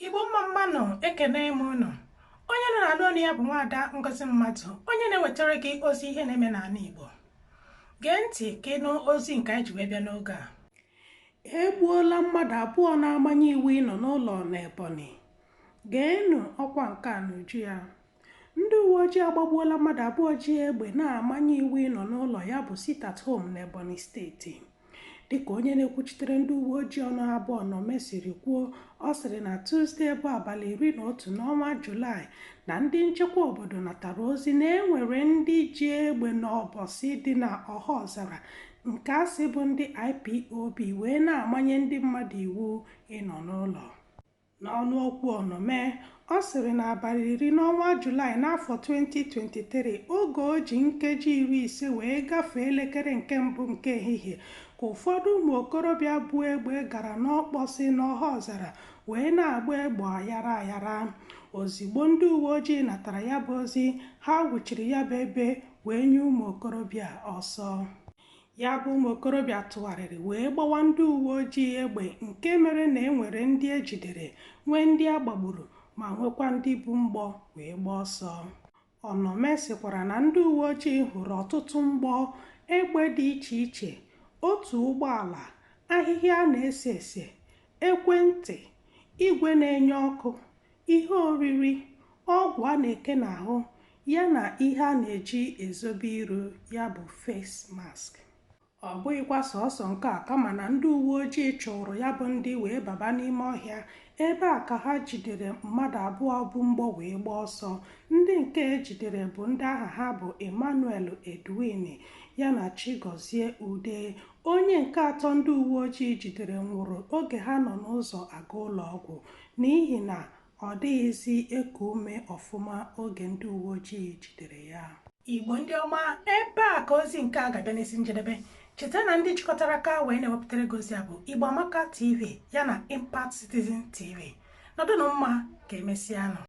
Igbo mmanụ ekene m unu. Onye nọ n'ala ọnụ ya bụ nwada Ngozi Mmadụ, onye na-ewetara gị ozi ihe na-eme n'ala Igbo. Gee ntị ka ịnụ ozi nke anyị ji wee bịa n'oge a. Egbuola mmadụ abụọ na-amanye iwu ịnọ n'ụlọ n'Ebonyi. Geenụ ọkwa nke a n'uju ya. Ndị uwe-ojii agbagbuola mmadụ abụọ ji egbe na-amanye iwu ịnọ n'ụlọ ya bụ sit at home n'Ebonyi Steeti. Dịka onye na-ekwuchitara ndị uwe-ojii ọnụ abụọ Onome sịrị kwuo, ọ sịrị na Tuzdee bụ abalị 11 n'ọnwa Julaị na ndị nchekwa obodo natara ozi na enwere ndị ji egbe n'Okposi dị na Ọhaọzara nke asị bụ ndị IPOB wee na-amanye ndị mmadụ iwu ịnọ n'ụlọ. N'ọnụ okwu Onome, ọ sịrị na abalị 10 n'ọnwa Julaị n'afọ 2023 oge o ji nkeji 50 wee gafee elekere nke mbụ nke ehihie ka ụfọdụ ụmụ okorobịa bụ egbe gara n'Okposi n'Ọhaọzara wee na-agba egbe ayara-ayara. Ozigbo ndị uwe-ojii natara ya bụ ozi, ha wuchiri ya bụ ebe wee nye ụmụ okorobịa ọsọ. Ya bụ ụmụ okorobịa tụgharịrị wee gbawa ndị uwe-ojii egbe nke mere na enwere ndị ejidere, nwee ndị agbagburu ma nwekwa ndị bụ mgbọ wee gbaa ọsọ. Onome sịkwara na ndị uwe-ojii hụrụ ọtụtụ mgbọ, egbe dị iche iche, otu ụgbọala, ahịhịa na-ese ese, ekwentị, igwe na-enye ọkụ, ihe oriri, ọgwụ a na-eke n'ahụ, ya na ihe a na-eji ezobe iru ya bụ face mask. Ọ bụghịkwa sọsọ nke a, kama na ndị uwe-ojii chụrụ ya bụ ndị wee baba n'ime ọhịa. Ebe a ka ha jidere mmadụ abụọ bụ mgbọ wee gbaa ọsọ. Ndị nke ejidere bụ ndị aha ha bụ Emmanuel Edwin ya na Chigozie Ude. Onye nke atọ ndị uwe-ojii jidere nwụrụ oge ha nọ n'ụzọ aga ụlọ ọgwụ n'ihi na ọ dịghịzi eku ume ọfụma oge ndị uwe-ojii jidere ya. Igbo ndị ọma, ebe a ka ozi nke a ga-abịa n'isi njedebe. Cheta na ndị jikọtara aka wee na-ewepụtara gozi a bụ Igbo Amaka TV ya na Impact Citizen TV. Nọdụnụ mma ka emesịanụ.